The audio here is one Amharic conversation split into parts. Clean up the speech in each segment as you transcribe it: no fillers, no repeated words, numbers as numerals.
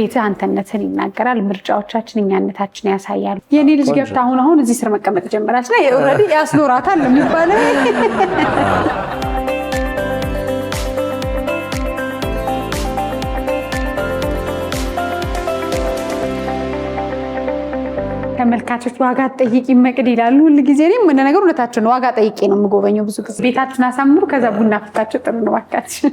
ቤት አንተነትን ይናገራል። ምርጫዎቻችን እኛነታችን ያሳያሉ። የኔ ልጅ ገብታ አሁን እዚህ ስር መቀመጥ ጀመራች ላይ ኦሬዲ ያስኖራታል የሚባለው ተመልካቾች ዋጋ ጠይቂ መቅድ ይላሉ ሁሉ ጊዜ እኔም ምን ነገር እውነታቸው ነው። ዋጋ ጠይቄ ነው የምጎበኘው ብዙ ጊዜ። ቤታችሁን አሳምሩ፣ ከዛ ቡና ፍታችሁ ጥሩ ነው ባካችሁ።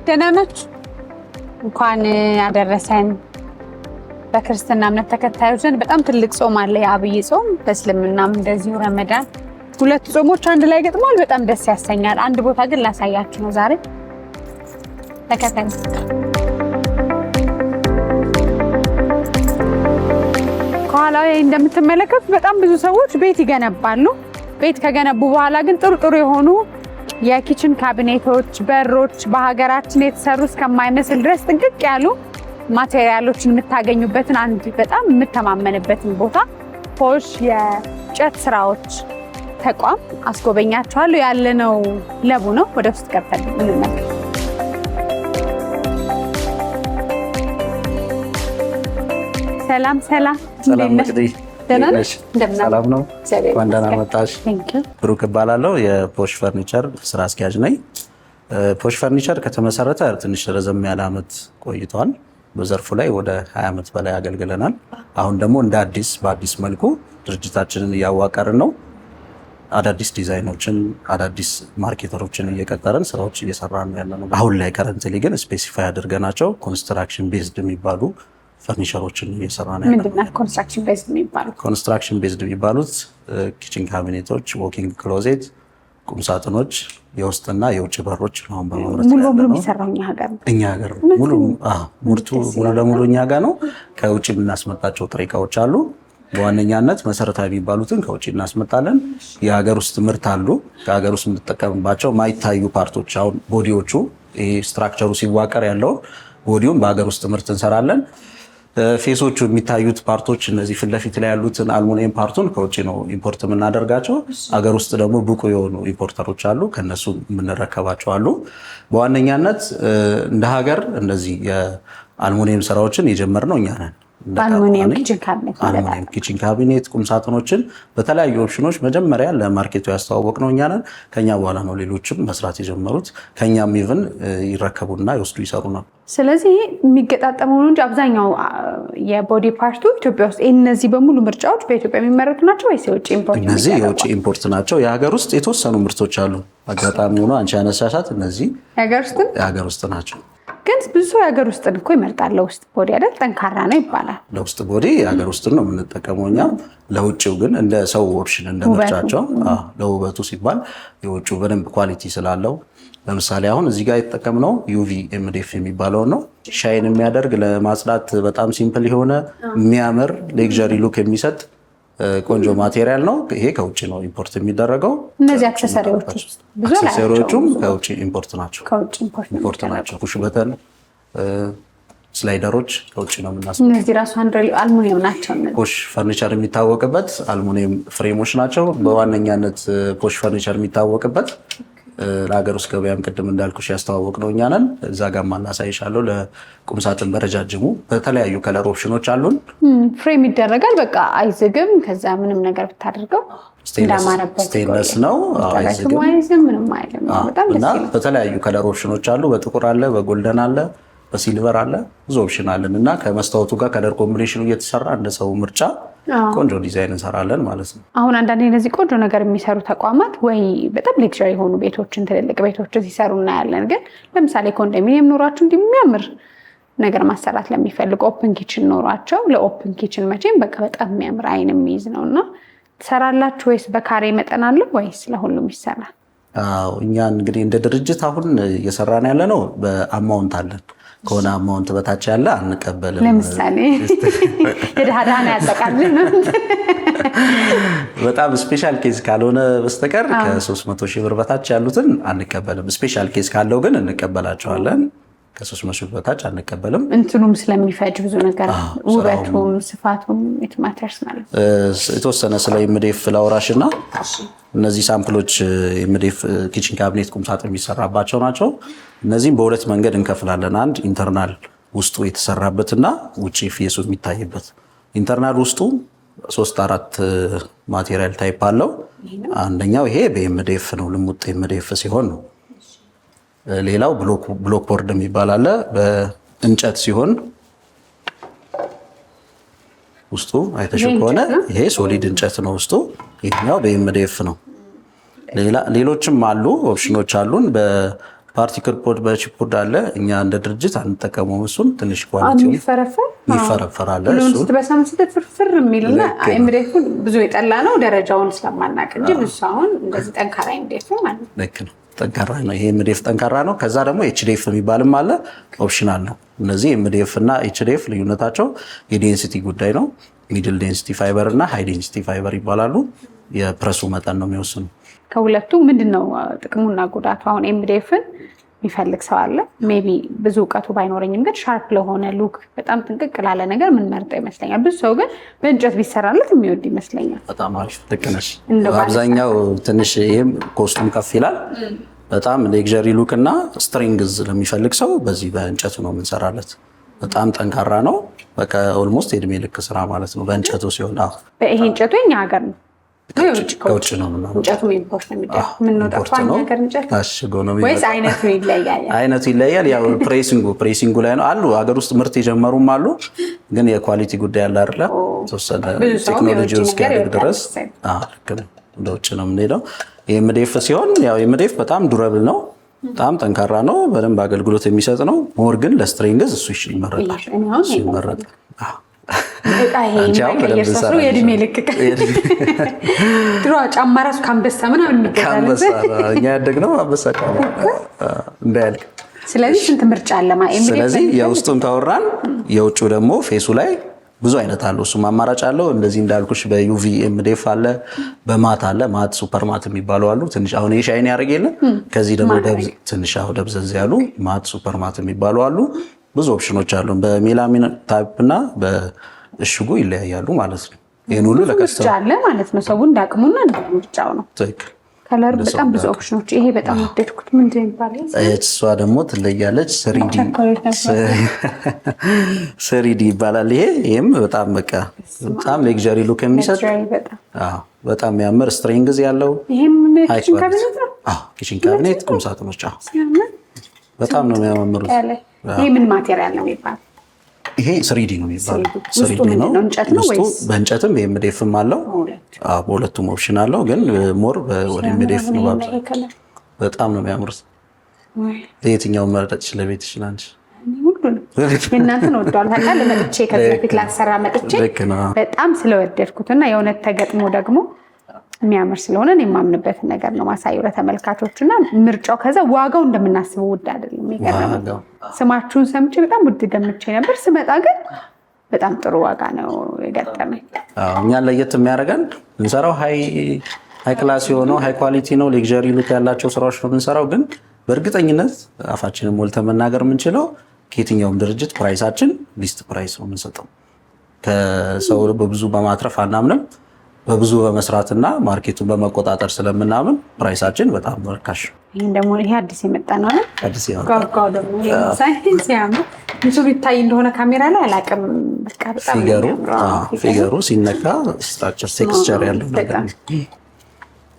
ደህና ናችሁ? እንኳን አደረሰን። በክርስትና እምነት ተከታዮች ዘንድ በጣም ትልቅ ጾም አለ፣ የአብይ ጾም። በእስልምናም እንደዚሁ ረመዳን። ሁለት ጾሞች አንድ ላይ ገጥመዋል። በጣም ደስ ያሰኛል። አንድ ቦታ ግን ላሳያችሁ ነው ዛሬ። ተከታዩ ከኋላ እንደምትመለከቱት በጣም ብዙ ሰዎች ቤት ይገነባሉ። ቤት ከገነቡ በኋላ ግን ጥሩ የሆኑ የኪችን ካቢኔቶች፣ በሮች በሀገራችን የተሰሩ እስከማይመስል ድረስ ጥንቅቅ ያሉ ማቴሪያሎችን የምታገኙበትን አንድ በጣም የምተማመንበትን ቦታ ፖሽ የእንጨት ስራዎች ተቋም አስጎበኛችኋለሁ። ያለነው ለቡ ነው። ወደ ውስጥ ገብተን እንመለከት። ሰላም መቅዲ፣ ሰላም ነው? ደህና መጣሽ። ብሩክ እባላለሁ። የፖሽ ፈርኒቸር ስራ አስኪያጅ ነኝ። ፖሽ ፈርኒቸር ከተመሰረተ ትንሽ ረዘም ያለ ዓመት ቆይቷል። በዘርፉ ላይ ወደ 20 ዓመት በላይ አገልግለናል። አሁን ደግሞ እንደ በአዲስ መልኩ ድርጅታችንን እያዋቀርን ነው። አዳዲስ ዲዛይኖችን፣ አዳዲስ ማርኬተሮችን እየቀጠረን ስራዎች እየሰራን ያለነው። አሁን ላይ ከረንትሊ ግን ስፔሲፋይ አድርገናቸው ኮንስትራክሽን ቤዝድ የሚባሉ ፈርኒቸሮችን እየሰራን ያለነው። ምንድነው ኮንስትራክሽን ቤዝድ የሚባሉት? ኮንስትራክሽን ቤዝድ የሚባሉት ኪችን ካቢኔቶች፣ ዎኪንግ ክሎዜት፣ ቁም ሳጥኖች፣ የውስጥና የውጭ በሮች ነው በማምረት ሙሉ በሙሉ የሚሰራው እኛ ሀገር ሙሉ ለሙሉ እኛ ጋር ነው። ከውጭ የምናስመጣቸው ጥሬ እቃዎች አሉ። በዋነኛነት መሰረታዊ የሚባሉትን ከውጭ እናስመጣለን። የሀገር ውስጥ ምርት አሉ። ከሀገር ውስጥ የምንጠቀምባቸው ማይታዩ ፓርቶች፣ አሁን ቦዲዎቹ፣ ይሄ ስትራክቸሩ ሲዋቀር ያለው ቦዲውን በሀገር ውስጥ ምርት እንሰራለን። ፌሶቹ የሚታዩት ፓርቶች እነዚህ ፊት ለፊት ላይ ያሉትን አልሙኒየም ፓርቱን ከውጭ ነው ኢምፖርት የምናደርጋቸው። አገር ውስጥ ደግሞ ብቁ የሆኑ ኢምፖርተሮች አሉ፣ ከነሱ የምንረከባቸው አሉ። በዋነኛነት እንደ ሀገር እነዚህ የአልሙኒየም ስራዎችን የጀመርነው እኛ ነን። አልሙኒየም ኪችን ካቢኔት፣ ቁም ሳጥኖችን በተለያዩ ኦፕሽኖች መጀመሪያ ለማርኬቱ ያስተዋወቅነው እኛ ነን። ከኛ በኋላ ነው ሌሎችም መስራት የጀመሩት። ከኛም ኢቭን ይረከቡና ይወስዱ ይሰሩ ነው። ስለዚህ የሚገጣጠመው ነው እንጂ አብዛኛው የቦዲ ፓርቱ ኢትዮጵያ ውስጥ እነዚህ በሙሉ ምርጫዎች በኢትዮጵያ የሚመረቱ ናቸው ወይስ የውጭ ኢምፖርት? እነዚህ የውጭ ኢምፖርት ናቸው። የሀገር ውስጥ የተወሰኑ ምርቶች አሉ። አጋጣሚ ሆኖ አንቺ ያነሳሻት እነዚህ የሀገር ውስጥ ናቸው። ግን ብዙ ሰው የሀገር ውስጥን እኮ ይመርጣል። ለውስጥ ቦዲ አይደል ጠንካራ ነው ይባላል። ለውስጥ ቦዲ የሀገር ውስጥን ነው የምንጠቀመው እኛ። ለውጭው ግን እንደ ሰው ኦፕሽን እንደ ምርጫቸው ለውበቱ ሲባል የውጭው በደንብ ኳሊቲ ስላለው፣ ለምሳሌ አሁን እዚህ ጋር የተጠቀምነው ዩቪ ኤምዲኤፍ የሚባለው ነው። ሻይን የሚያደርግ ለማጽዳት በጣም ሲምፕል የሆነ የሚያምር ሌክዠሪ ሉክ የሚሰጥ ቆንጆ ማቴሪያል ነው። ይሄ ከውጭ ነው ኢምፖርት የሚደረገው። እነዚህ አክሰሰሪዎቹም ከውጭ ኢምፖርት ናቸው። ፑሽ በተን ስላይደሮች ከውጭ ነው የምናስመጣው። እነዚህ ራሱ አልሙኒየም ናቸው። ፖሽ ፈርኒቸር የሚታወቅበት አልሙኒየም ፍሬሞች ናቸው። በዋነኛነት ፖሽ ፈርኒቸር የሚታወቅበት ለሀገር ውስጥ ገበያም ቅድም እንዳልኩሽ ያስተዋወቅ ነው እኛ ነን። እዛ ጋር ማናሳይሻለሁ። ለቁም ሳጥን በረጃጅሙ በተለያዩ ከለር ኦፕሽኖች አሉን። ፍሬም ይደረጋል። በቃ አይዝግም። ከዛ ምንም ነገር ብታደርገው ስቴንለስ ነው። አይዝግም፣ ምንም አይልም። በጣም እና በተለያዩ ከለር ኦፕሽኖች አሉ። በጥቁር አለ፣ በጎልደን አለ፣ በሲልቨር አለ። ብዙ ኦፕሽን አለን እና ከመስታወቱ ጋር ከለር ኮምቢኔሽኑ እየተሰራ እንደ ሰው ምርጫ ቆንጆ ዲዛይን እንሰራለን ማለት ነው። አሁን አንዳንዴ እነዚህ ቆንጆ ነገር የሚሰሩ ተቋማት ወይ በጣም ሌክቸር የሆኑ ቤቶችን ትልልቅ ቤቶችን ሲሰሩ እናያለን። ግን ለምሳሌ ኮንዶሚኒየም ኖሯቸው እንደሚያምር ነገር ማሰራት ለሚፈልግ ኦፕን ኪችን ኖሯቸው ለኦፕን ኪችን መቼም በቃ በጣም የሚያምር አይን የሚይዝ ነው እና ትሰራላችሁ ወይስ በካሬ መጠን አለው ወይስ ለሁሉም ይሰራል? እኛ እንግዲህ እንደ ድርጅት አሁን እየሰራን ያለ ነው በአማውንት አለን። ከሆነ አማውንት በታች ያለ አንቀበልም። ለምሳሌ የዳዳና ያጠቃልን በጣም ስፔሻል ኬዝ ካልሆነ በስተቀር ከ300 ሺህ ብር በታች ያሉትን አንቀበልም። ስፔሻል ኬዝ ካለው ግን እንቀበላቸዋለን። ከ300 ሺህ በታች አንቀበልም። እንትኑም ስለሚፈጅ ብዙ ነገር ውበቱም ስፋቱም ማተርስ ማለት የተወሰነ ስለ ኤምዲኤፍ ላውራሽና እነዚህ ሳምፕሎች ኤምዲኤፍ ኪችን ካቢኔት ቁምሳጥን የሚሰራባቸው ናቸው። እነዚህም በሁለት መንገድ እንከፍላለን። አንድ ኢንተርናል ውስጡ የተሰራበትና ውጪ ፌሱ የሚታይበት። ኢንተርናል ውስጡ 3-4 ማቴሪያል ታይፕ አለው። አንደኛው ይሄ በኤምዲኤፍ ነው፣ ልሙጥ ኤምዲኤፍ ሲሆን ነው። ሌላው ብሎክ ቦርድ የሚባል አለ። በእንጨት ሲሆን ውስጡ አይተሽው ከሆነ ይሄ ሶሊድ እንጨት ነው ውስጡ። ይሄኛው በኤምዲኤፍ ነው። ሌሎችም አሉ፣ ኦፕሽኖች አሉን። በፓርቲክል ቦርድ በቺፕ ቦርድ አለ። እኛ እንደ ድርጅት አንጠቀመውም። እሱን ትንሽ ኳሊቲ ይፈረፈራል። እሱ በሳምንት ፍርፍር የሚልና ኤምዲኤፍ ብዙ የጠላ ነው ደረጃውን ስለማናውቅ እንጂ ብዙ አሁን እንደዚህ ጠንካራ ኤምዲኤፍ ማለት ነው። ልክ ነው፣ ጠንካራ ነው። ይሄ ኤምዲኤፍ ጠንካራ ነው። ከዛ ደግሞ ኤችዲኤፍ የሚባልም አለ፣ ኦፕሽናል ነው። እነዚህ ኤምዲኤፍ እና ኤችዲኤፍ ልዩነታቸው የዴንሲቲ ጉዳይ ነው። ሚድል ዴንሲቲ ፋይበር እና ሃይ ዴንሲቲ ፋይበር ይባላሉ። የፕረሱ መጠን ነው የሚወስኑ። ከሁለቱ ምንድነው ጥቅሙና ጉዳቱ? አሁን ኤምዲኤፍን የሚፈልግ ሰው አለ። ሜይ ቢ ብዙ እውቀቱ ባይኖረኝም ግን ሻርፕ ለሆነ ሉክ በጣም ጥንቅቅ ላለ ነገር ምን መርጠው ይመስለኛል። ብዙ ሰው ግን በእንጨት ቢሰራለት የሚወድ ይመስለኛል። በጣም አሪፍ ልክ ነሽ። አብዛኛው ትንሽ ይሄም ኮስቱም ከፍ ይላል። በጣም ሌክዠሪ ሉክ እና ስትሪንግዝ ለሚፈልግ ሰው በዚህ በእንጨቱ ነው የምንሰራለት። በጣም ጠንካራ ነው። በቃ ኦልሞስት የእድሜ ልክ ስራ ማለት ነው በእንጨቱ ሲሆን። ይሄ እንጨቱ የኛ ሀገር ነው ከውጭ ነው ምናምን እንጨቱ ኢምፖርት ነው የሚደረግ። ምን ነው ጠፋኝ ነገር እንጨት ታሽጎ ነው ወይስ አይነቱ ይለያያል? አይነቱ ይለያያል። ያው ፕሬሲንጉ ላይ ነው አሉ። ሀገር ውስጥ ምርት የጀመሩም አሉ። ግን የኳሊቲ ጉዳይ አለ አይደለ? ተወሰነ ቴክኖሎጂ እስኪያድግ ድረስ ልክ ነው ወደ ውጭ ነው የምንሄደው። ኤምዲኤፍ ሲሆን ያው ኤምዲኤፍ በጣም ዱረብል ነው፣ በጣም ጠንካራ ነው፣ በደንብ አገልግሎት የሚሰጥ ነው። ሞር ግን ለስትሪንግዝ እሱ ይመረጣል። የእድሜ ልክ ድሮ ጫማ ራሱ ከአንበሳ ምናምን የሚገዛለት እኛ ያደግነው አንበሳ እንዳያልቅ። ስለዚህ ስንት ምርጫ አለ? ስለዚህ የውስጡን ካወራን የውጭ ደግሞ ፌሱ ላይ ብዙ አይነት አለው። እሱም አማራጭ አለው። እንደዚህ እንዳልኩሽ በዩቪ ኤምዲኤፍ አለ፣ በማት አለ። ማት ሱፐር ማት የሚባሉ አሉ። ትንሽ አሁን ይሄ ሻይን ያደርግ የለ ከዚህ ደግሞ ትንሽ ደብዘዝ ያሉ ማት ሱፐር ማት የሚባሉ አሉ። ብዙ ኦፕሽኖች አሉ። በሜላሚን ታይፕ እና በእሽጉ ይለያያሉ ማለት ነው። ይሄን ሁሉ ለከስተመር አለ ማለት ነው። ሰው እንዳቅሙና እንደምርጫው ነው። ትክክል። ከለር በጣም ብዙ ኦፕሽኖች። ይሄ በጣም ወደድኩት። ምንድን ይባላል? እሷ ደግሞ ትለያለች። ስሪዲ ይባላል። ይሄም በጣም በቃ በጣም ሌክዠሪ ሉክ የሚሰጥ በጣም የሚያምር ስትሪንግዝ ያለው ይሄም ኪችን ካቢኔት ነው። ኪችን ካቢኔት ቁም ሳጥኖች በጣም ነው የሚያማምሩት። ይሄ ምን ማቴሪያል ነው የሚባለው? ይሄ ስሪዲ ነው የሚባለው። ስሪዲ ነው። በእንጨትም በኤምዲኤፍም አለው። በሁለቱም ኦፕሽን አለው። ግን ሞር ወደ ኤምዲኤፍ ነው። በጣም ነው የሚያምሩት። የትኛው መረጠች? ለቤት ይችላል። የእናንተን ወደዋል ታውቃለህ። መጥቼ ከዚህ በፊት ላሰራ መጥቼ በጣም ስለወደድኩትና የእውነት ተገጥሞ ደግሞ የሚያምር ስለሆነ እኔ የማምንበትን ነገር ነው ማሳየው ለተመልካቾች እና ምርጫው። ከዛ ዋጋው እንደምናስበው ውድ አይደለም። የሚገርመው ስማችሁን ሰምቼ በጣም ውድ ገምቼ ነበር። ስመጣ ግን በጣም ጥሩ ዋጋ ነው የገጠመኝ። እኛን ለየት የሚያደርገን የምንሰራው ሃይ ክላስ የሆነው ሃይ ኳሊቲ ነው። ሌክዠሪ ሉክ ያላቸው ስራዎች ነው የምንሰራው። ግን በእርግጠኝነት አፋችንን ሞልተን መናገር የምንችለው ከየትኛውም ድርጅት ፕራይሳችን ሊስት ፕራይስ ነው የምንሰጠው። ከሰው በብዙ በማትረፍ አናምንም። በብዙ በመስራትና ማርኬቱን በመቆጣጠር ስለምናምን ፕራይሳችን በጣም ርካሽ። ይሄን ደግሞ ይሄ አዲስ የመጣ ነው አይደል? አዲስ ያው ጋጋው ደግሞ ሳይንስ ያምር ብዙ ቢታይ እንደሆነ ካሜራ ላይ አላውቅም። በቃ በጣም ፊገሩ ሲነካ ስትራክቸር ቴክስቸር ያለው ነገር።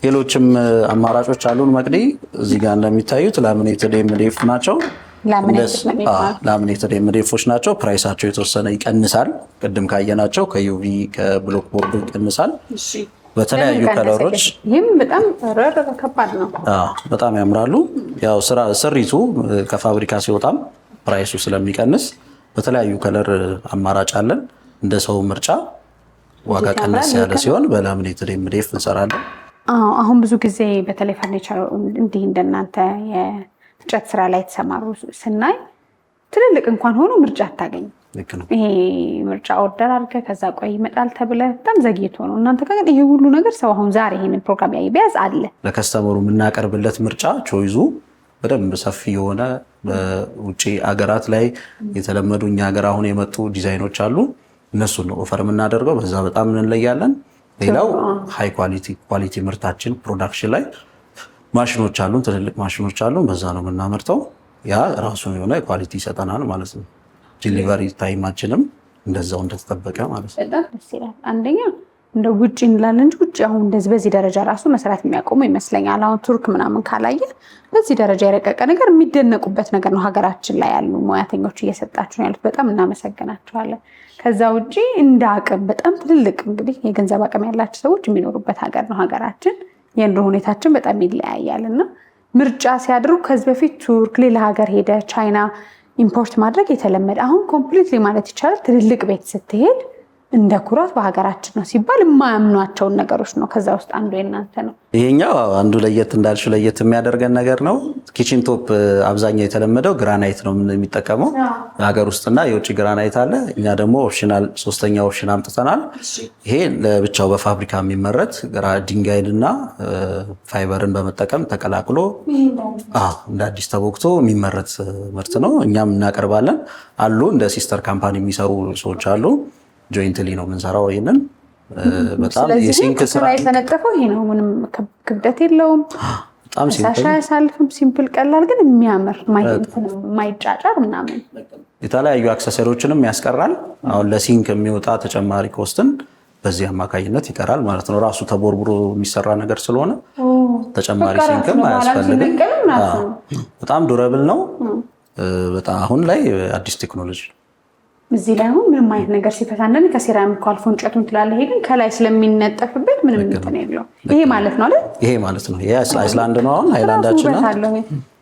ሌሎችም አማራጮች አሉን መቅዲ። እዚህ ጋር እንደሚታዩት ላሚኔትድ ኤምዲኤፍ ናቸው። ላሚኔትድ ኤምዲኤፎች ናቸው። ፕራይሳቸው የተወሰነ ይቀንሳል። ቅድም ካየናቸው ከዩቪ ከብሎክ ቦርዱ ይቀንሳል። በተለያዩ ከለሮች። ይህም በጣም ከባድ ነው። በጣም ያምራሉ። ያው ስሪቱ ከፋብሪካ ሲወጣም ፕራይሱ ስለሚቀንስ በተለያዩ ከለር አማራጭ አለን። እንደ ሰው ምርጫ ዋጋ ቀነስ ያለ ሲሆን በላሚኔትድ ኤምዲኤፍ እንሰራለን። አሁን ብዙ ጊዜ በተለይ ፈርኒቸር እንዲህ እንደናንተ የእንጨት ስራ ላይ የተሰማሩ ስናይ ትልልቅ እንኳን ሆኖ ምርጫ አታገኝ። ይሄ ምርጫ ኦርደር አድርገህ ከዛ ቆይ ይመጣል ተብለህ በጣም ዘግይቶ ነው። እናንተ ጋር ይሄ ሁሉ ነገር ሰው አሁን ዛሬ ይሄንን ፕሮግራም ያይ ቢያዝ አለ ለከስተመሩ የምናቀርብለት ምርጫ ቾይዙ በደንብ ሰፊ የሆነ በውጪ አገራት ላይ የተለመዱ እኛ ሀገር አሁን የመጡ ዲዛይኖች አሉ። እነሱን ነው ኦፈር የምናደርገው። በዛ በጣም እንለያለን። ሌላው ሃይ ኳሊቲ ምርታችን ፕሮዳክሽን ላይ ማሽኖች አሉን፣ ትልልቅ ማሽኖች አሉን። በዛ ነው የምናመርተው። ያ ራሱን የሆነ ኳሊቲ ይሰጠናል ማለት ነው። ዲሊቨሪ ታይማችንም እንደዛው እንደተጠበቀ ማለት ነው። በጣም ደስ ይላል። አንደኛ እንደ ውጪ እንላለን እንጂ ውጪ አሁን እንደዚህ በዚህ ደረጃ ራሱ መስራት የሚያቆሙ ይመስለኛል። አሁን ቱርክ ምናምን ካላየ በዚህ ደረጃ የረቀቀ ነገር የሚደነቁበት ነገር ነው። ሀገራችን ላይ ያሉ ሙያተኞች እየሰጣችሁ ነው ያሉት። በጣም እናመሰግናችኋለን። ከዛ ውጪ እንደ አቅም በጣም ትልልቅ እንግዲህ የገንዘብ አቅም ያላቸው ሰዎች የሚኖሩበት ሀገር ነው ሀገራችን። የኑሮ ሁኔታችን በጣም ይለያያል እና ምርጫ ሲያድሩ ከዚህ በፊት ቱርክ፣ ሌላ ሀገር ሄደ ቻይና ኢምፖርት ማድረግ የተለመደ አሁን ኮምፕሊትሊ ማለት ይቻላል ትልልቅ ቤት ስትሄድ እንደ ኩራት በሀገራችን ነው ሲባል የማያምኗቸውን ነገሮች ነው። ከዛ ውስጥ አንዱ የእናንተ ነው። ይሄኛው አንዱ ለየት እንዳልሽው ለየት የሚያደርገን ነገር ነው። ኪችን ቶፕ አብዛኛው የተለመደው ግራናይት ነው የሚጠቀመው። የሀገር ውስጥና የውጭ ግራናይት አለ። እኛ ደግሞ ኦፕሽናል ሶስተኛ ኦፕሽን አምጥተናል። ይሄ ለብቻው በፋብሪካ የሚመረት ድንጋይንና ፋይበርን በመጠቀም ተቀላቅሎ እንደ አዲስ ተቦክቶ የሚመረት ምርት ነው። እኛም እናቀርባለን። አሉ እንደ ሲስተር ካምፓኒ የሚሰሩ ሰዎች አሉ። ጆይንትሊ ነው የምንሰራው። ይሄንን በጣም የሲንክ ስራ የተነጠፈው ይሄ ነው። ምንም ክብደት የለውም። በጣም ሲምፕል ያሳልፍም ሲምፕል ቀላል ግን የሚያምር ማይጫጫር ምናምን የተለያዩ አክሰሰሪዎችንም ያስቀራል። አሁን ለሲንክ የሚወጣ ተጨማሪ ኮስትን በዚህ አማካኝነት ይቀራል ማለት ነው። ራሱ ተቦርቡሮ የሚሰራ ነገር ስለሆነ ተጨማሪ ሲንክም አያስፈልግም። በጣም ዱረብል ነው። በጣም አሁን ላይ አዲስ ቴክኖሎጂ እዚህ ላይ አሁን ምንም አይነት ነገር ሲፈታነን ከሴራሚክ አልፎ እንጨቱን ትላለህ። ይሄ ግን ከላይ ስለሚነጠፍበት ምንም እንትን የለውም። ይሄ ማለት ነው አይደል? ይሄ ማለት ነው። ይሄ አይስላንድ ነው። አሁን ሃይላንዳችን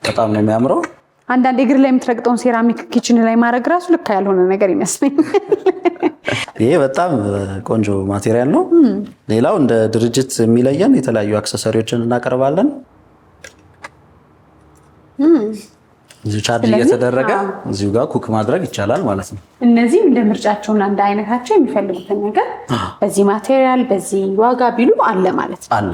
በጣም ነው የሚያምረው። አንዳንድ እግር ላይ የምትረግጠውን ሴራሚክ ኪችን ላይ ማድረግ ራሱ ልክ ያልሆነ ነገር ይመስለኛል። ይሄ በጣም ቆንጆ ማቴሪያል ነው። ሌላው እንደ ድርጅት የሚለየን የተለያዩ አክሰሰሪዎችን እናቀርባለን። እዚሁ ቻርጅ እየተደረገ እዚሁ ጋር ኩክ ማድረግ ይቻላል ማለት ነው። እነዚህ እንደ ምርጫቸውና እንደ አይነታቸው የሚፈልጉትን ነገር በዚህ ማቴሪያል በዚህ ዋጋ ቢሉ አለ ማለት ነው። አለ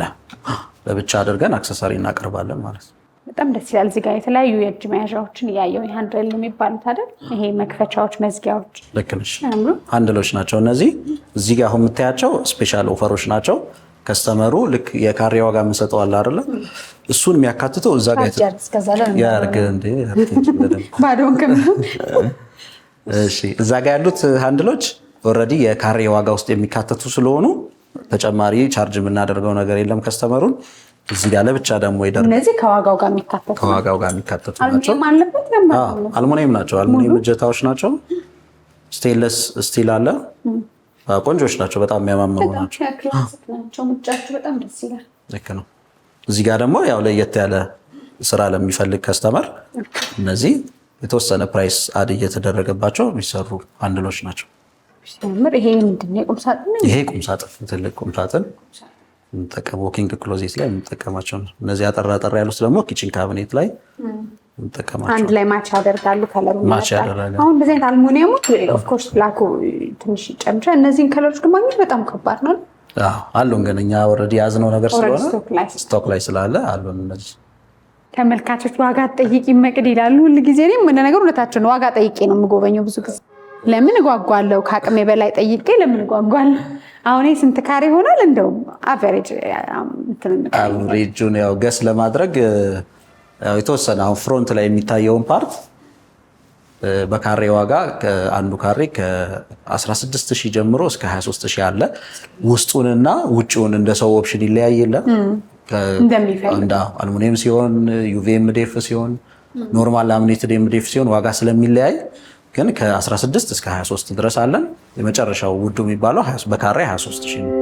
ለብቻ አድርገን አክሰሰሪ እናቀርባለን ማለት ነው። በጣም ደስ ይላል። እዚህ ጋር የተለያዩ የእጅ መያዣዎችን እያየው ሃንድል የሚባሉት አይደል? ይሄ መክፈቻዎች፣ መዝጊያዎች። ልክ ነሽ። ሃንድሎች ናቸው እነዚህ። እዚህ ጋር አሁን የምታያቸው ስፔሻል ኦፈሮች ናቸው። ከስተመሩ ልክ የካሬ ዋጋ የምንሰጠው አለ አይደለ? እሱን የሚያካትተው እዛ ጋር እዛ ጋር ያሉት ሃንድሎች ኦልሬዲ የካሬ ዋጋ ውስጥ የሚካተቱ ስለሆኑ ተጨማሪ ቻርጅ የምናደርገው ነገር የለም ከስተመሩን። እዚህ ጋር ለብቻ ደግሞ እነዚህ ከዋጋው ጋር የሚካተቱ ናቸው። አልሙኒየም ናቸው። አልሙኒየም እጀታዎች ናቸው። ስቴንለስ ስቲል አለ። ቆንጆች ናቸው። በጣም የሚያማምሩ ናቸው። በጣም ደስ ይላል። ልክ ነው። እዚህ ጋር ደግሞ ያው ለየት ያለ ስራ ለሚፈልግ ከስተመር እነዚህ የተወሰነ ፕራይስ አድ እየተደረገባቸው የሚሰሩ ሃንድሎች ናቸው። ይሄ ምንድን ነው? ቁም ሳጥን። ይሄ ቁም ሳጥን፣ ትልቅ ቁም ሳጥን የምንጠቀመው ዎኪንግ ክሎዜት ላይ የምንጠቀማቸው ነው። እነዚህ አጠራ ያሉት ደግሞ ኪችን ካቢኔት ላይ የምንጠቀማቸው አንድ ላይ ማች ያደርጋሉ። ከለሩ ማች ያደርጋሉ። አሁን በዚህ አይነት አልሙኒየሞች ኦፍ ኮርስ ብላኩ ትንሽ ጨምቻ፣ እነዚህን ከለሮች ግን ማግኘት በጣም ከባድ ነው። አሉን ግን እኛ ኦልሬዲ ያዝነው ነገር ስለሆነ ስቶክ ላይ ስላለ አሉን። እነዚህ ተመልካቾች ዋጋ ጠይቂ መቅድ ይላሉ ሁሉ ጊዜ። እኔም እንደ ነገር እውነታቸው ነው። ዋጋ ጠይቄ ነው የምጎበኘው ብዙ ጊዜ። ለምን እጓጓለሁ? ከአቅሜ በላይ ጠይቄ ለምን እጓጓለሁ? አሁን ስንት ካሬ ይሆናል? እንደውም አቨሬጁን ያው ገስ ለማድረግ የተወሰነ አሁን ፍሮንት ላይ የሚታየውን ፓርት በካሬ ዋጋ አንዱ ካሬ ከ16000 ጀምሮ እስከ 23000 አለ። ውስጡንና ውጭውን እንደ ሰው ኦፕሽን ይለያየለ። አልሙኒየም ሲሆን ዩቪኤምዲኤፍ ሲሆን ኖርማል ላሚኔትድ ኤምዲኤፍ ሲሆን ዋጋ ስለሚለያይ ግን ከ16 እስከ 23 ድረስ አለን። የመጨረሻው ውዱ የሚባለው በካሬ 23000 ነው።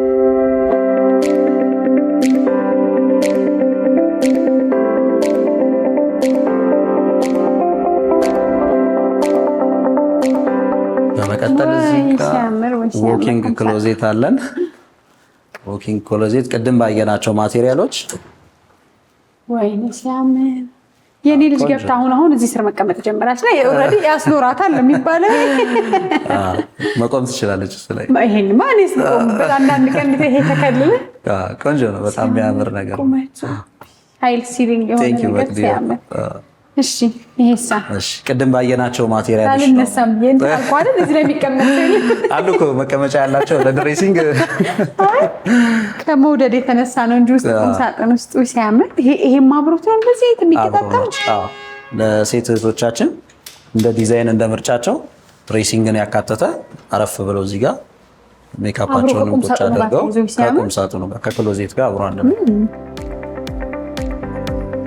በመቀጠል እዚህ ጋር ዎኪንግ ክሎዜት አለን። ዎኪንግ ክሎዜት ቅድም ባየናቸው ማቴሪያሎች ወይኔ ሲያምር የኔ ልጅ ገብታ አሁን እዚህ ስር መቀመጥ ጀመራች ላይ ኦሬዲ ያስኖራታል የሚባለው መቆም ትችላለች ስለይ ይሄን ማንስ ነው አንዳንድ ቀን ይሄ ተከልለ ቆንጆ ነው በጣም የሚያምር ነገር ኃይል ሲሊንግ የሆነ ነገር ሲያምር እሺ ይሄሳ እሺ ቅድም ባየናቸው ማቴሪያሎች አልነሳም እንኳን እዚህ ላይ የሚቀመጥ አሉ እኮ መቀመጫ ያላቸው ለድሬሲንግ ከመውደድ የተነሳ ነው እንጂ ውስጥ ሳጥን ውስጥ ሲያምር ይሄም አብሮት ነው እንደዚህ የሚቀጣጣው ለሴት እህቶቻችን እንደ ዲዛይን እንደ ምርጫቸው ድሬሲንግን ያካተተ አረፍ ብለው እዚህ ጋር ሜካፓቸውን ቁጭ አድርገው ከቁም ሳጥኑ ጋር ከክሎዜት ጋር አብሮ አንደ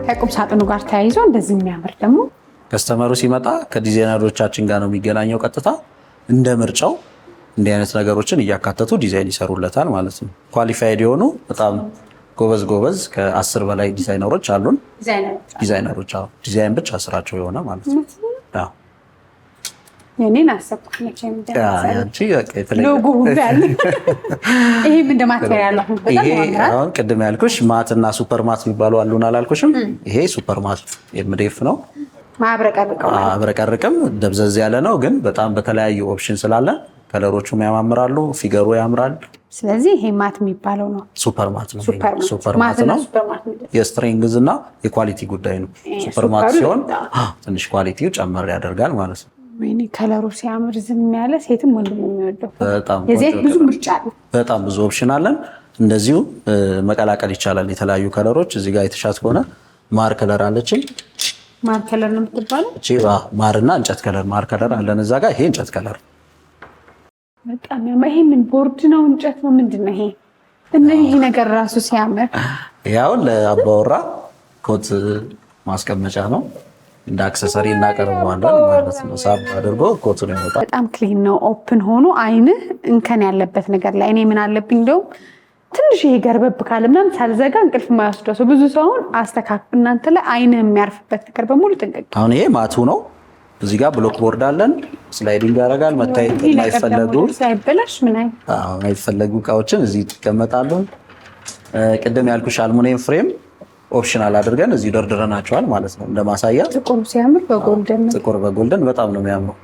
ከቁም ሳጥኑ ጋር ተያይዞ እንደዚህ የሚያምር ደግሞ ከስተመሩ ሲመጣ ከዲዛይነሮቻችን ጋር ነው የሚገናኘው ቀጥታ እንደ ምርጫው እንዲህ አይነት ነገሮችን እያካተቱ ዲዛይን ይሰሩለታል ማለት ነው። ኳሊፋይድ የሆኑ በጣም ጎበዝ ከ10 በላይ ዲዛይነሮች አሉን። ዲዛይነሮች ዲዛይን ብቻ ስራቸው የሆነ ማለት ነው። አዎ የኔን አሰብኩት መቼም ሎጎ ሁሉ ያለ ይሄም እንደ ማቴሪያል ነው። አሁን ቅድም ያልኩሽ ማት እና ሱፐር ማት የሚባሉ አሉን አላልኩሽም? ይሄ ሱፐር ማት ኤምዲኤፍ ነው። ማብረቀርቅም ደብዘዝ ያለ ነው፣ ግን በጣም በተለያዩ ኦፕሽን ስላለ ከለሮቹም ያማምራሉ፣ ፊገሩ ያምራል። ስለዚህ ይሄ ማት የሚባለው ነው ሱፐር ማት ነው። ሱፐር ማት ነው። የስትሪንግዝ እና የኳሊቲ ጉዳይ ነው። ሱፐር ማት ሲሆን ትንሽ ኳሊቲው ጨመር ያደርጋል ማለት ነው። ወይኔ ከለሩ ሲያምር ዝም ያለ ሴትም ወንድም የሚወደው በጣም የዚህ ብዙ ምርጫ አለ። በጣም ብዙ ኦፕሽን አለን። እንደዚሁ መቀላቀል ይቻላል የተለያዩ ከለሮች። እዚህ ጋር የተሻት ከሆነ ማር ከለር አለችኝ። ማር ከለር ነው የምትባለው እቺ ማርና እንጨት ከለር ማር ከለር አለን እዛ ጋር። ይሄ እንጨት ከለር በጣም ያማ። ይሄ ምን ቦርድ ነው እንጨት ነው ምንድነው ይሄ? ይሄ ነገር ራሱ ሲያምር ያው ለአባወራ ኮት ማስቀመጫ ነው። እንደ አክሰሰሪ እናቀርበዋለን ማለት ነው። ሳብ አድርጎ ኮቱን ያወጣል። በጣም ክሊን ነው። ኦፕን ሆኖ አይንህ እንከን ያለበት ነገር ላይ እኔ ምን አለብኝ እንደው ትንሽ ይሄ ገርበብ ካለ ምናምን ሳልዘጋ እንቅልፍ የማይወስደው ሰው ብዙ ሰውን አስተካክል። እናንተ ላይ አይንህ የሚያርፍበት ነገር በሙሉ ጥንቅቅ። አሁን ይሄ ማቱ ነው። እዚህ ጋር ብሎክ ቦርድ አለን። ስላይዲንግ ያደርጋል። መታየት የማይፈለጉ ሳይበላሽ ምን የማይፈለጉ እቃዎችን እዚህ ይቀመጣሉ። ቅድም ያልኩሽ አልሙኒየም ፍሬም ኦፕሽናል አድርገን እዚህ ደርድረናቸዋል ማለት ነው። እንደማሳያ ጥቁር ሲያምር በጎልደን ጥቁር በጎልደን በጣም ነው የሚያምረው።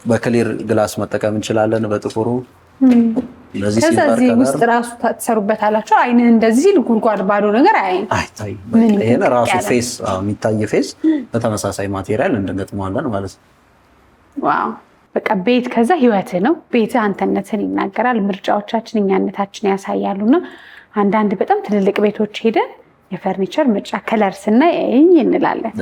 በክሊር ግላስ መጠቀም እንችላለን በጥቁሩ። እንደዚህ ከዚህ ውስጥ ራሱ ተሰሩበታላችሁ። አይንህ እንደዚህ ጉድጓድ ባዶ ነገር አይታይ። ይሄን ራሱ ፌስ የሚታይ ፌስ በተመሳሳይ ማቴሪያል እንገጥመዋለን ማለት ነው። ዋው በቃ ቤት ከዛ ህይወት ነው። ቤት አንተነትን ይናገራል። ምርጫዎቻችን እኛነታችን ያሳያሉና አንዳንድ በጣም ትልልቅ ቤቶች ሄደን የፈርኒቸር ምርጫ ከለር ስናይ እንላለን።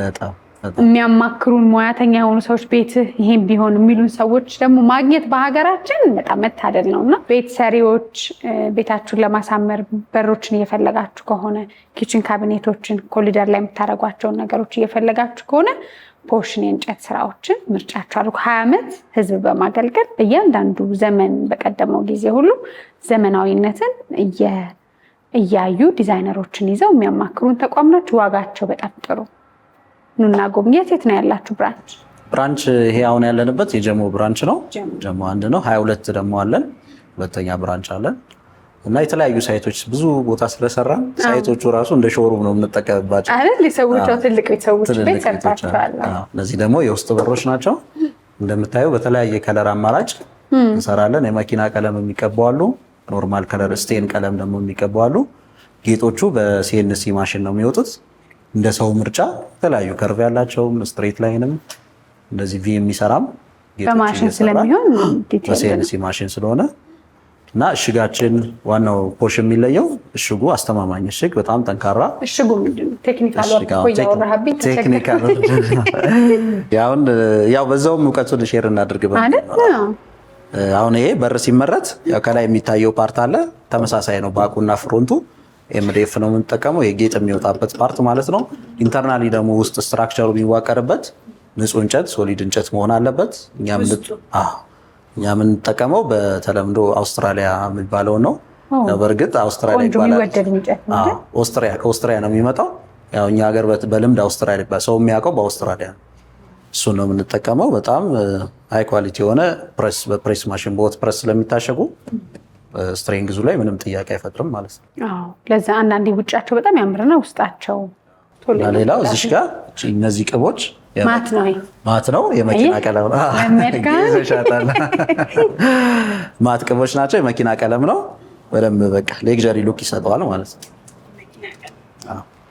የሚያማክሩን ሙያተኛ የሆኑ ሰዎች ቤት ይሄን ቢሆን የሚሉን ሰዎች ደግሞ ማግኘት በሀገራችን በጣም መታደል ነውና ቤት ሰሪዎች ቤታችሁን ለማሳመር በሮችን እየፈለጋችሁ ከሆነ ኪችን ካቢኔቶችን ኮሊደር ላይ የምታደርጓቸውን ነገሮች እየፈለጋችሁ ከሆነ ፖሽን የእንጨት ስራዎችን ምርጫችሁ አድርጉ። 20 ዓመት ህዝብ በማገልገል በእያንዳንዱ ዘመን በቀደመው ጊዜ ሁሉ ዘመናዊነትን እያዩ ዲዛይነሮችን ይዘው የሚያማክሩን ተቋም ናቸው። ዋጋቸው በጣም ጥሩ። ኑና ጎብኘት። የት ነው ያላችሁ ብራንች? ይሄ አሁን ያለንበት የጀሞ ብራንች ነው። ጀሞ 1 ነው። 22 ደግሞ አለን። ሁለተኛ ብራንች አለን እና የተለያዩ ሳይቶች ብዙ ቦታ ስለሰራ ሳይቶቹ ራሱ እንደ ሾሩም ነው የምንጠቀምባቸው አይደል? ለሰዎች ትልቅ ቤተሰቦች ቤት ሰርታችኋል። እነዚህ ደግሞ የውስጥ በሮች ናቸው። እንደምታዩ በተለያየ ከለር አማራጭ እንሰራለን። የመኪና ቀለም የሚቀባው አሉ፣ ኖርማል ከለር ስቴን ቀለም ደግሞ የሚቀባው አሉ። ጌጦቹ በሲኤንሲ ማሽን ነው የሚወጡት። እንደ ሰው ምርጫ የተለያዩ ከርቭ ያላቸውም ስትሬት ላይንም እንደዚህ ቪ የሚሰራም በማሽን ስለሚሆን በሲኤንሲ ማሽን ስለሆነ እና እሽጋችን ዋናው ፖሽ የሚለየው እሽጉ አስተማማኝ እሽግ፣ በጣም ጠንካራ እሽጉ ምንድነው? ቴክኒካል ያው በዛውም እውቀቱን ሼር እናድርግ ማለት ነው። አሁን ይሄ በር ሲመረት ያው ከላይ የሚታየው ፓርት አለ፣ ተመሳሳይ ነው። ባኩና ፍሮንቱ ኤምዲኤፍ ነው የምንጠቀመው፣ የጌጥ የሚወጣበት ፓርት ማለት ነው። ኢንተርናሊ ደግሞ ውስጥ ስትራክቸሩ የሚዋቀርበት ንጹህ እንጨት ሶሊድ እንጨት መሆን አለበት። እኛ የምንጠቀመው በተለምዶ አውስትራሊያ የሚባለው ነው። በእርግጥ አውስትራሊያ ይባላል። ከኦስትሪያ ነው የሚመጣው። ያው እኛ ሀገር በልምድ አውስትራሊያ ይባላል። ሰው የሚያውቀው በአውስትራሊያ ነው። እሱን ነው የምንጠቀመው። በጣም ሃይ ኳሊቲ የሆነ ፕሬስ በፕሬስ ማሽን በወት ፕሬስ ስለሚታሸጉ ስትሬንግዙ ላይ ምንም ጥያቄ አይፈጥርም ማለት ነው። አዎ ለዛ አንዳንዴ ውጫቸው በጣም ያምርና ውስጣቸው ቶሎ እና ሌላው እዚህ ጋር እነዚህ ቅቦች ማት ነው የመኪና ቀለም ነው። ማት ቅቦች ናቸው፣ የመኪና ቀለም ነው። በደንብ በቃ ሌክዠሪ ሉክ ይሰጠዋል ማለት ነው።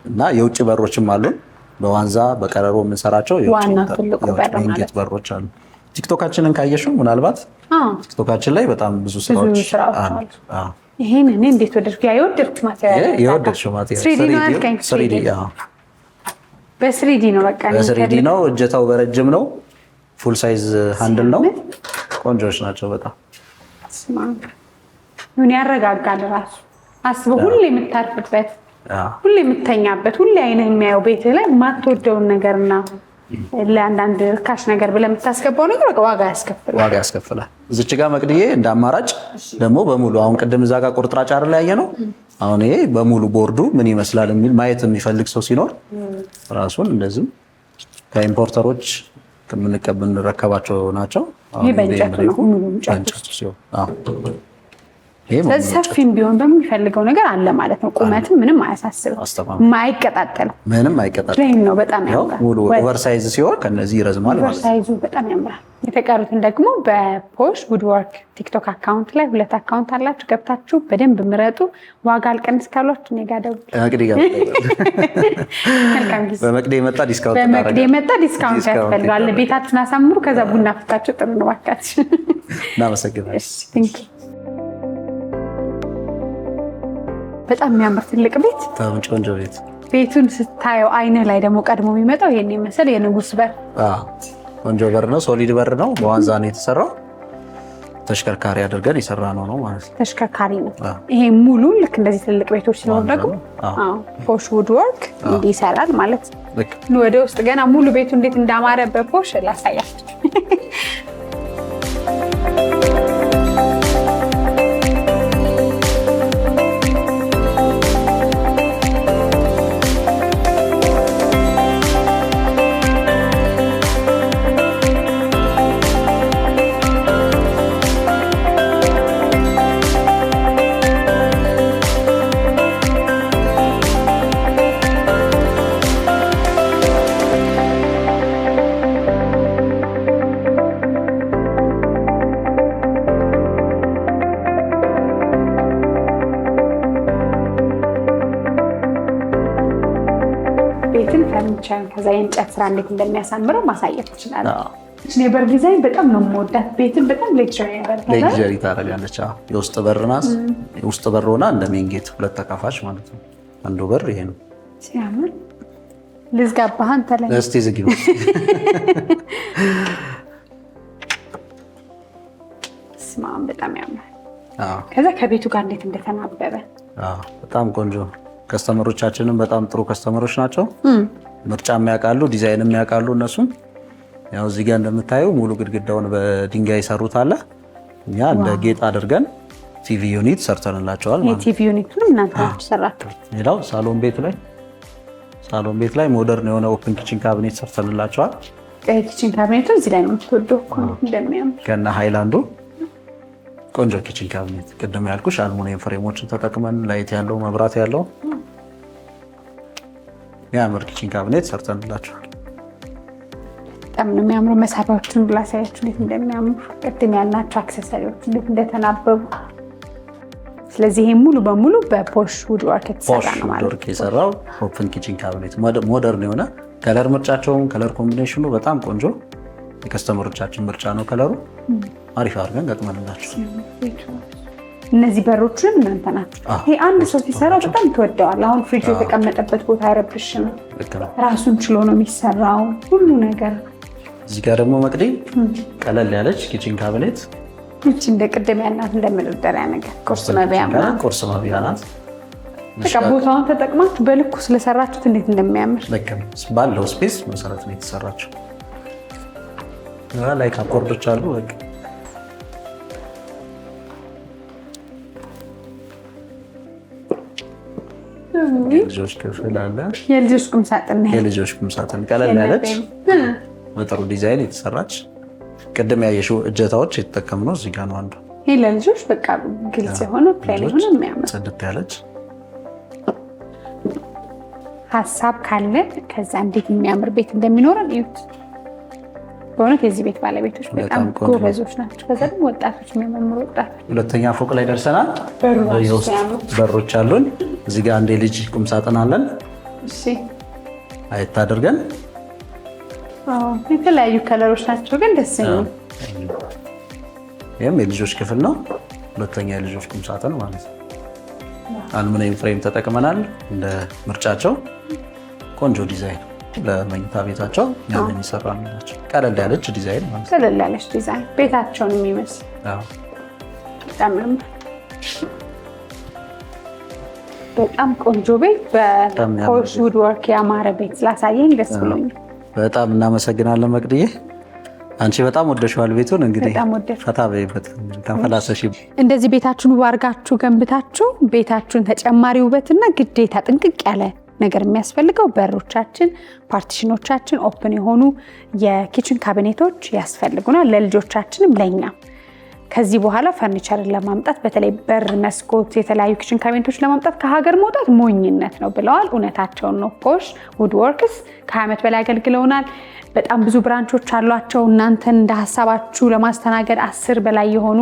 እና የውጭ በሮችም አሉን በዋንዛ በቀረሮ የምንሰራቸው የውጭ በሮች አሉ። ቲክቶካችንን ካየሽው ምናልባት ቲክቶካችን ላይ በጣም ብዙ ስራዎች አሉ። ይሄን እኔ እንዴት ወደድኩ? የወደድሽው ማቴሪያል በስሪዲ ነው። በቃ በስሪዲ ነው። እጀታው በረጅም ነው። ፉል ሳይዝ ሃንድል ነው። ቆንጆች ናቸው በጣም ምን ያረጋጋል። ራሱ አስበው ሁሌ የምታርፍበት፣ ሁሌ የምተኛበት፣ ሁሌ አይነህ የሚያየው ቤት ላይ የማትወደውን ነገርና ለአንዳንድ ርካሽ ነገር ብለህ የምታስገባው ነገር ዋጋ ያስከፍላል። እዚች ጋር መቅድዬ እንደ አማራጭ ደግሞ በሙሉ አሁን ቅድም እዛ ጋር ቁርጥራጭ አይደል ያየ ነው። አሁን ይሄ በሙሉ ቦርዱ ምን ይመስላል የሚል ማየት የሚፈልግ ሰው ሲኖር ራሱን እንደዚህም ከኢምፖርተሮች የምንረከባቸው ናቸው። ይሄ በእንጨት ነው ሙሉ እንጨት ሲሆን ሰፊም ቢሆን በሚፈልገው ነገር አለ ማለት ነው። ቁመትም ምንም አያሳስብም፣ ማይቀጣጠልም ምንም አይቀጣጠልም ነው። በጣም ያምራል። ሙሉ ኦቨርሳይዝ ሲሆን ከነዚህ ይረዝማል ማለት ነው። ኦቨርሳይዙ በጣም ያምራል። የተቀሩትን ደግሞ በፖሽ ውድወርክ ቲክቶክ አካውንት ላይ 2 አካውንት አላችሁ፣ ገብታችሁ በደንብ ምረጡ። ዋጋ አልቀንስ ካሏችሁ እኔ ጋር ደውሉ። መልካም ጊዜ። በመቅዴ የመጣ ዲስካውንት ያስፈልጋል። ቤታችሁን አሳምሩ፣ ከዛ ቡና ፍታችሁ ጥሩ ነው። እባካችሁ እናመሰግናለን። በጣም የሚያምር ትልቅ ቤት፣ ቆንጆ ቤት። ቤቱን ስታየው አይንህ ላይ ደግሞ ቀድሞ የሚመጣው ይሄን መሰል የንጉስ በር። ቆንጆ በር ነው፣ ሶሊድ በር ነው። በዋንዛ ነው የተሰራው። ተሽከርካሪ አድርገን የሰራ ነው ማለት ነው። ተሽከርካሪ ነው ይሄ ሙሉ። ልክ እንደዚህ ትልቅ ቤቶች ሲኖር ደግሞ ፖሽ ውድወርክ እንዲህ ይሰራል ማለት ነው። ወደ ውስጥ ገና ሙሉ ቤቱ እንዴት እንዳማረ በፖሽ ላሳያችሁ። ቤትን ፈርኒቸር ከዛ የእንጨት ስራ እንዴት እንደሚያሳምረው ማሳየት ይችላል። የበር ዲዛይን በጣም ነው የምወዳት። ቤትን በጣም ሌክዠሪ ታደርጋለች። የውስጥ በር ናት። የውስጥ በር ሆና እንደ ሜን ጌት 2 ተካፋች ማለት ነው። አንዱ በር ይሄ ነው። ሲያምር ልዝጋባህ አንተ ላይ እስቲ ዝጊው። ስማም በጣም ያምራል። ከዛ ከቤቱ ጋር እንዴት እንደተናበበ በጣም ቆንጆ። ከስተመሮቻችንም በጣም ጥሩ ከስተመሮች ናቸው። ምርጫ የሚያውቃሉ፣ ዲዛይን የሚያውቃሉ። እነሱም ያው እዚህ ጋር እንደምታዩ ሙሉ ግድግዳውን በድንጋይ ይሰሩት አለ። እኛ እንደ ጌጥ አድርገን ቲቪ ዩኒት ሰርተንላቸዋል ማለት ነው። ቲቪ ዩኒቱን እናንተ ሰራችሁ። ሌላው ሳሎን ቤት ላይ ሞደርን የሆነ ኦፕን ኪችን ካቢኔት ሰርተንላቸዋል። ኪችን ካቢኔቱ እዚህ ላይ ነው የምትወደው እኮ እንደሚያምር ከነ ሃይላንዱ ቆንጆ ኪችን ካቢኔት። ቅድም ያልኩሽ አልሙኒየም ፍሬሞችን ተጠቅመን ላይት ያለው መብራት ያለው የሚያምር ኪችን ካቢኔት ሰርተንላቸዋል። በጣም ነው የሚያምረው። መሳቢያዎቹን ላሳያችሁ እንዴት እንደሚያምሩ፣ ቅድም ያልናቸው አክሰሰሪዎች እንዴት እንደተናበቡ። ስለዚህ ይሄ ሙሉ በሙሉ በፖሽ ውድወርክ የተሰራ ነው ማለት ነው። የሰራው ኦፕን ኪችን ካቢኔት ሞደርን የሆነ ከለር ምርጫቸውን ከለር ኮምቢኔሽኑ በጣም ቆንጆ የከስተመሮቻችን ምርጫ ነው። ከለሩ አሪፍ አድርገን ገጥመንላቸው። እነዚህ በሮችንም እናንተ ናችሁ። ይሄ አንድ ሰው ሲሰራው በጣም ትወደዋል። አሁን ፍሪጅ የተቀመጠበት ቦታ አይረብሽም። ራሱን ችሎ ነው የሚሰራው ሁሉ ነገር። እዚህ ጋር ደግሞ መቅዲ ቀለል ያለች ኪችን ካቢኔት እቺ እንደ ቅድም ያልናት እንደመደርደሪያ ነገር ቁርስ መብያ ናት። በቃ ቦታውን ተጠቅማችሁ በልኩ ስለሰራችሁት እንዴት እንደሚያምር ባለው ስፔስ መሰረት ነው የተሰራችው። ላይ አኮርዶች አሉ። የልጆች ክፍል አለ። የልጆች ቁም ሳጥን ቀለል ያለች በጥሩ ዲዛይን የተሰራች። ቅድም ያየሽው እጀታዎች የተጠቀምነው እዚህ ጋር ነው። አንዱ ይሄ ለልጆች በቃ ግልጽ የሆነ ፕሌን የሆነ የሚያምር ጽድት ያለች ሀሳብ ካለ ከዛ እንዴት የሚያምር ቤት እንደሚኖረን እዩት። በእውነት የዚህ ቤት ባለቤቶች በጣም ጎበዞች ናቸው። ከዛ ደግሞ ወጣቶች የሚያማምሩ ወጣቶች። ሁለተኛ ፎቅ ላይ ደርሰናል። በሮች አሉን። እዚህ ጋር አንድ የልጅ ቁም ሳጥን አለን። እሺ አየት አድርገን የተለያዩ ከለሮች ናቸው ግን ደስ የሚሉ። ይህም የልጆች ክፍል ነው። ሁለተኛ የልጆች ቁም ሳጥን ማለት ነው። አልሙኒየም ፍሬም ተጠቅመናል። እንደ ምርጫቸው ቆንጆ ዲዛይን ለመኝታ ቤታቸው ያንን ይሰራል ናቸው። ቀለል ያለች ዲዛይን ማለት ነው። ቀለል ያለች ዲዛይን ቤታቸውን የሚመስል በጣም ቆንጆ ቤት በፖሽ ውድ ወርክ ያማረ ቤት ስላሳየኝ ደስ ብሎኛል። በጣም እናመሰግናለን መቅድዬ። አንቺ በጣም ወደሽዋል ቤቱን። እንግዲህ ፈታ በይበት ተንፈላሰሽ። እንደዚህ ቤታችሁን ውብ አድርጋችሁ ገንብታችሁ ቤታችሁን ተጨማሪ ውበትና ግዴታ ጥንቅቅ ያለ ነገር የሚያስፈልገው በሮቻችን፣ ፓርቲሽኖቻችን ኦፕን የሆኑ የኪችን ካቢኔቶች ያስፈልጉናል። ለልጆቻችንም ለኛም ከዚህ በኋላ ፈርኒቸርን ለማምጣት በተለይ በር፣ መስኮት፣ የተለያዩ ኪችን ካቢኔቶች ለማምጣት ከሀገር መውጣት ሞኝነት ነው ብለዋል። እውነታቸውን ነው። ፖሽ ውድ ወርክስ ከ20 ዓመት በላይ አገልግለውናል። በጣም ብዙ ብራንቾች አሏቸው። እናንተን እንደ ሀሳባችሁ ለማስተናገድ 10 በላይ የሆኑ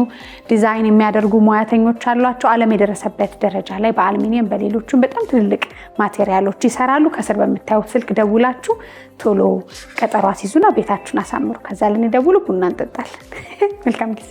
ዲዛይን የሚያደርጉ ሙያተኞች አሏቸው። ዓለም የደረሰበት ደረጃ ላይ በአልሚኒየም በሌሎችም በጣም ትልልቅ ማቴሪያሎች ይሰራሉ። ከስር በምታዩት ስልክ ደውላችሁ ቶሎ ቀጠሮ አስይዙና ቤታችሁን አሳምሩ። ከዛ ልን ደውሉ፣ ቡና እንጠጣለን። መልካም ጊዜ